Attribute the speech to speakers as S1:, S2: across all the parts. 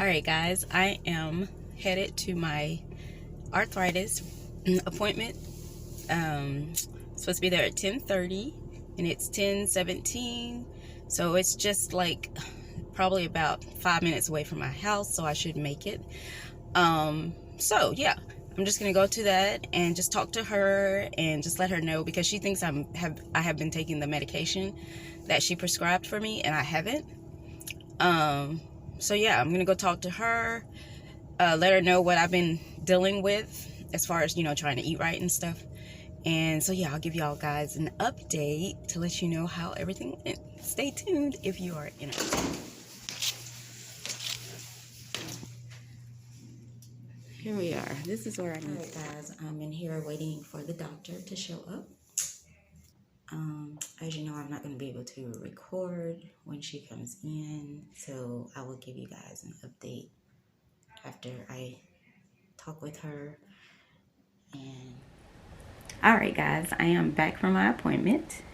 S1: Alright guys, I am headed to my arthritis appointment. Supposed to be there at 10:30 and it's 10:17, so it's just like probably about 5 minutes away from my house, so I should make it. So yeah, I'm just gonna go to that and just talk to her and just let her know, because she thinks I have been taking the medication that she prescribed for me and I haven't. So yeah, I'm gonna go talk to her, let her know what I've been dealing with as far as, trying to eat right and stuff. And so yeah, I'll give y'all guys an update to let you know how everything went. Stay tuned if you are interested. Here we are. This is where I need. Alright guys, I'm in here waiting for the doctor to show up. As you know, I'm not going to be able to record when she comes in, so I will give you guys an update after I talk with her. And alright guys, I am back from my appointment.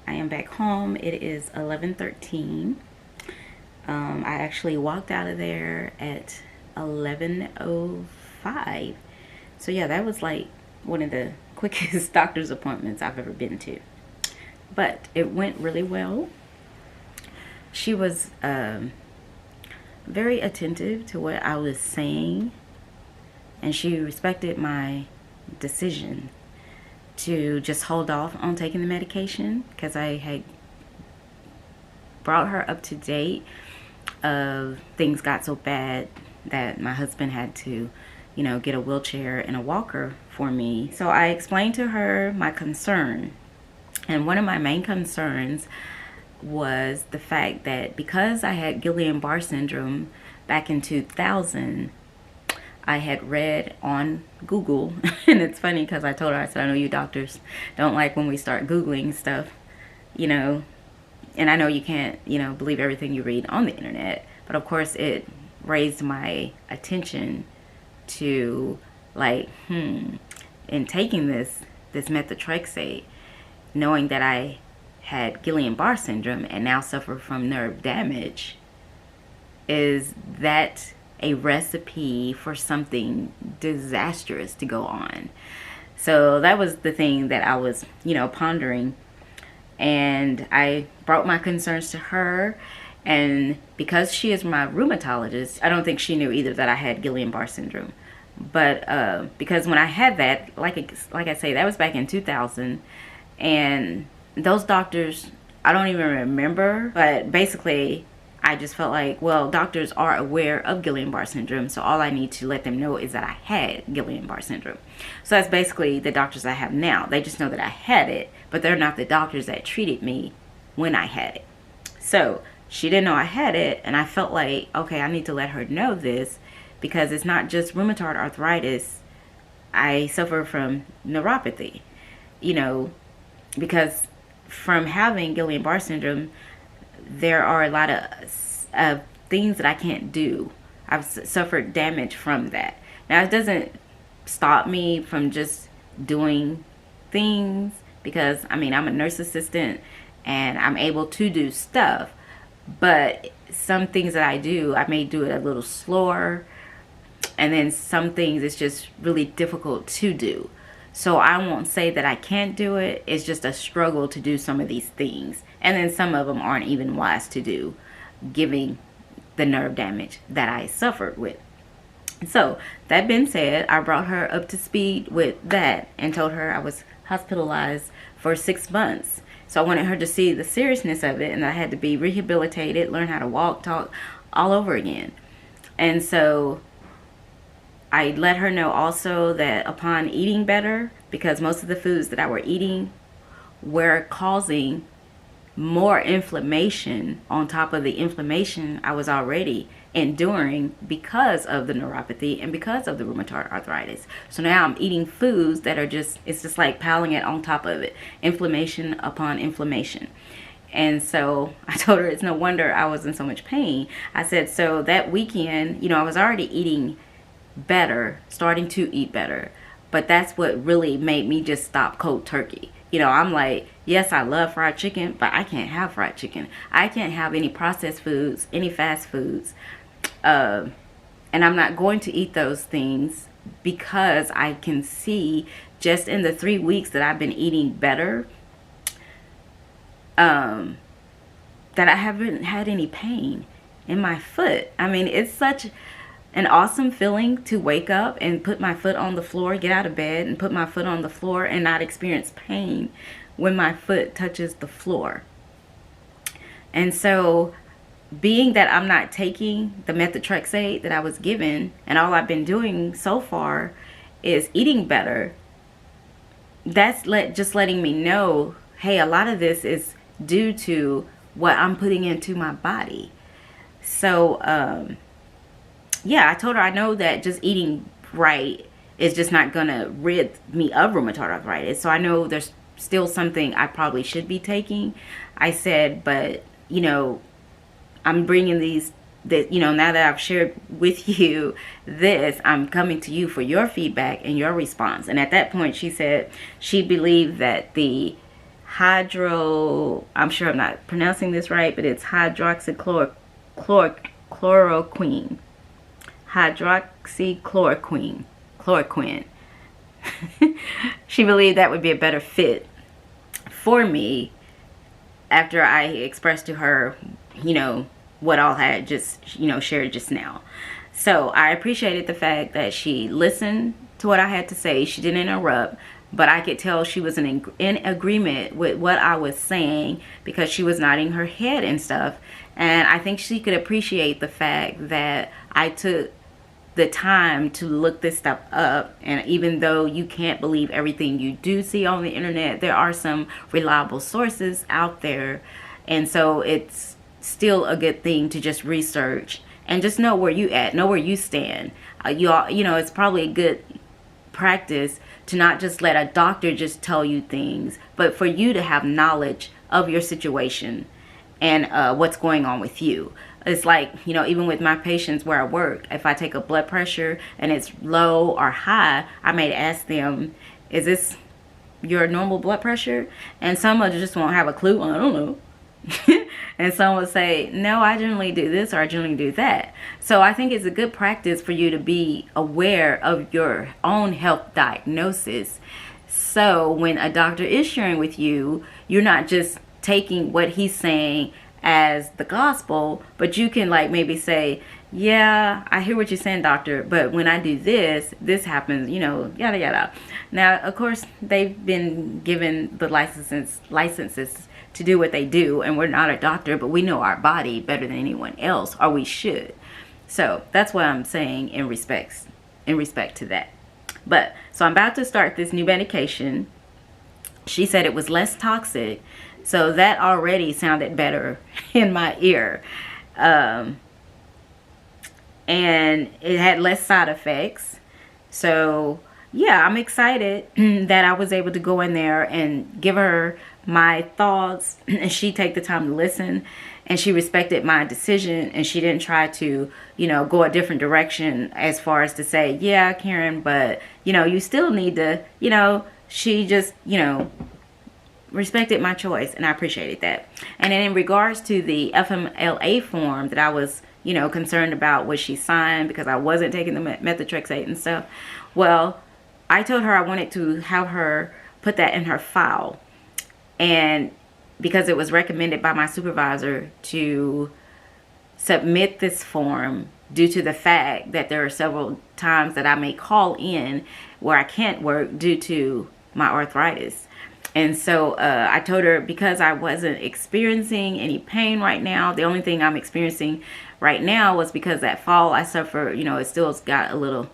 S1: I am back home. It is 11:13. I actually walked out of there at 11:05. So yeah, that was like one of the quickest doctor's appointments I've ever been to. But it went really well. She was very attentive to what I was saying, and she respected my decision to just hold off on taking the medication, because I had brought her up to date of things got so bad that my husband had to, get a wheelchair and a walker for me. So I explained to her my concern. And one of my main concerns was the fact that because I had Guillain-Barré syndrome back in 2000, I had read on Google, and it's funny because I told her, I said, I know you doctors don't like when we start Googling stuff, and I know you can't, believe everything you read on the internet, but of course it raised my attention to like, in taking this methotrexate, knowing that I had Guillain-Barré syndrome and now suffer from nerve damage, is that a recipe for something disastrous to go on? So that was the thing that I was, pondering. And I brought my concerns to her, and because she is my rheumatologist, I don't think she knew either that I had Guillain-Barré syndrome. But because when I had that, like I say, that was back in 2000, and those doctors, I don't even remember, but basically I just felt like, well, doctors are aware of Guillain-Barré syndrome, so all I need to let them know is that I had Guillain-Barré syndrome. So that's basically the doctors I have now. They just know that I had it, but they're not the doctors that treated me when I had it. So she didn't know I had it, and I felt like, okay, I need to let her know this, because it's not just rheumatoid arthritis. I suffer from neuropathy, because from having Guillain-Barré syndrome, there are a lot of things that I can't do. I've suffered damage from that. Now, it doesn't stop me from just doing things, because I'm a nurse assistant and I'm able to do stuff, but some things that I do, I may do it a little slower, and then some things it's just really difficult to do. So I won't say that I can't do it. It's just a struggle to do some of these things. And then some of them aren't even wise to do, given the nerve damage that I suffered with. So that being said, I brought her up to speed with that and told her I was hospitalized for 6 months. So I wanted her to see the seriousness of it, and I had to be rehabilitated, learn how to walk, talk, all over again. And so I let her know also that upon eating better, because most of the foods that I were eating were causing more inflammation on top of the inflammation I was already enduring because of the neuropathy and because of the rheumatoid arthritis. So now I'm eating foods that are it's just like piling it on top of it, inflammation upon inflammation. And so I told her it's no wonder I was in so much pain. I said, so that weekend, I was already eating better, starting to eat better, but that's what really made me just stop cold turkey. I'm like, yes, I love fried chicken, but I can't have fried chicken. I can't have any processed foods, any fast foods. And I'm not going to eat those things because I can see just in the 3 weeks that I've been eating better, that I haven't had any pain in my foot. I mean, it's such an awesome feeling to wake up and put my foot on the floor, get out of bed and put my foot on the floor and not experience pain when my foot touches the floor. And so, being that I'm not taking the methotrexate that I was given, and all I've been doing so far is eating better, that's just letting me know, hey, a lot of this is due to what I'm putting into my body. So, yeah, I told her I know that just eating right is just not going to rid me of rheumatoid arthritis. So I know there's still something I probably should be taking. I said, but, you know, I'm bringing these, that, you know, now that I've shared with you this, I'm coming to you for your feedback and your response. And at that point, she said she believed that the I'm sure I'm not pronouncing this right, but it's hydroxychloroquine. Chloroquine. She believed that would be a better fit for me after I expressed to her, you know, what all I had just, you know, shared just now. So I appreciated the fact that she listened to what I had to say. She didn't interrupt, but I could tell she was in agreement with what I was saying because she was nodding her head and stuff. And I think she could appreciate the fact that I took the time to look this stuff up. And even though you can't believe everything you do see on the internet, there are some reliable sources out there. And so it's still a good thing to just research and just know where you at, know where you stand. You know, it's probably a good practice to not just let a doctor just tell you things, but for you to have knowledge of your situation and what's going on with you. It's like, you know, even with my patients where I work, if I take a blood pressure and it's low or high, I may ask them, is this your normal blood pressure? And some of them just won't have a clue. I don't know. And some will say, no, I generally do this or I generally do that. So I think it's a good practice for you to be aware of your own health diagnosis. So when a doctor is sharing with you, you're not just taking what he's saying as the gospel, but you can like maybe say, yeah, I hear what you're saying, doctor, but when I do this, this happens, you know, yada yada. Now, of course, they've been given the licenses to do what they do, and we're not a doctor, but we know our body better than anyone else, or we should. So that's what I'm saying in respect to that. But so I'm about to start this new medication. She said it was less toxic, so that already sounded better in my ear. And it had less side effects. So yeah, I'm excited that I was able to go in there and give her my thoughts, and she take the time to listen, and she respected my decision, and she didn't try to, you know, go a different direction as far as to say, yeah, Karen, but, you know, you still need to, you know, she just, you know, respected my choice, and I appreciated that. And then in regards to the FMLA form that I was, you know, concerned about what she signed because I wasn't taking the methotrexate and stuff, well, I told her I wanted to have her put that in her file. And because it was recommended by my supervisor to submit this form due to the fact that there are several times that I may call in where I can't work due to my arthritis. And so I told her because I wasn't experiencing any pain right now, the only thing I'm experiencing right now was because that fall I suffered, you know, it still got a little,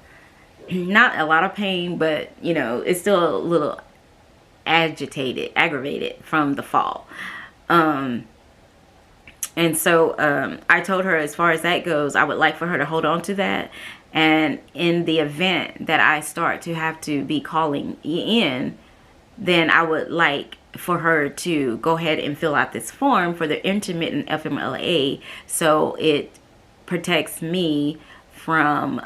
S1: not a lot of pain, but, you know, it's still a little aggravated from the fall. And so I told her as far as that goes, I would like for her to hold on to that. And in the event that I start to have to be calling in, then I would like for her to go ahead and fill out this form for the intermittent FMLA, so it protects me from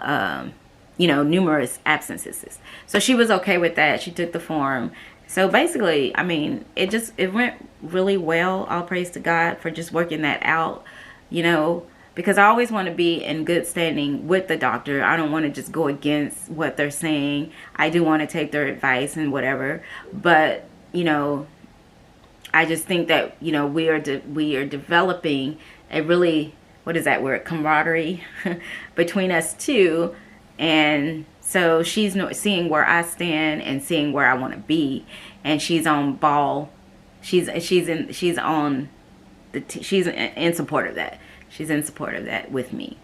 S1: you know, numerous absences. So she was okay with that. She took the form. So basically, I mean, it went really well. All praise to God for just working that out, you know, because I always want to be in good standing with the doctor. I don't want to just go against what they're saying. I do want to take their advice and whatever, but you know, I just think that, you know, we are developing a really, what is that word, camaraderie between us two. And so she's seeing where I stand and seeing where I want to be, and she's on ball. She's in support of that. She's in support of that with me.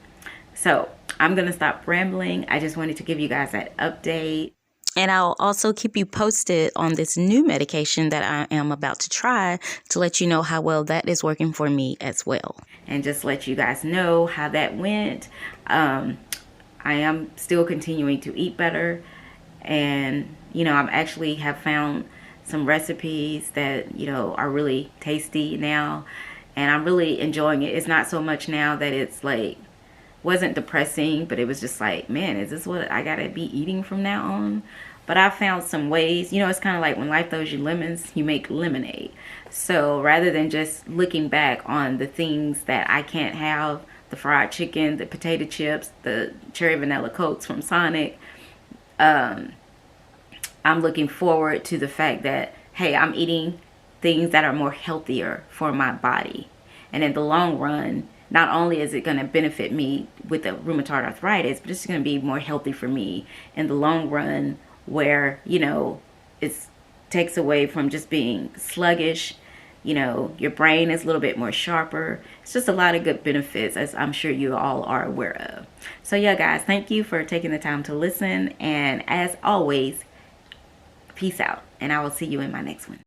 S1: So I'm gonna stop rambling. I just wanted to give you guys that update. And I'll also keep you posted on this new medication that I am about to try to let you know how well that is working for me as well. And just let you guys know how that went. I am still continuing to eat better. And, you know, I actually have found some recipes that, you know, are really tasty now. And I'm really enjoying it. It's not so much now that it's like, wasn't depressing, but it was just like, man, is this what I gotta be eating from now on? But I found some ways, you know, it's kind of like when life throws you lemons, you make lemonade. So rather than just looking back on the things that I can't have, the fried chicken, the potato chips, the cherry vanilla cokes from Sonic, I'm looking forward to the fact that, hey, I'm eating things that are more healthier for my body. And in the long run, not only is it going to benefit me with the rheumatoid arthritis, but it's going to be more healthy for me in the long run, where, you know, it takes away from just being sluggish. You know, your brain is a little bit more sharper. It's just a lot of good benefits, as I'm sure you all are aware of. So yeah, guys, thank you for taking the time to listen. And as always, peace out. And I will see you in my next one.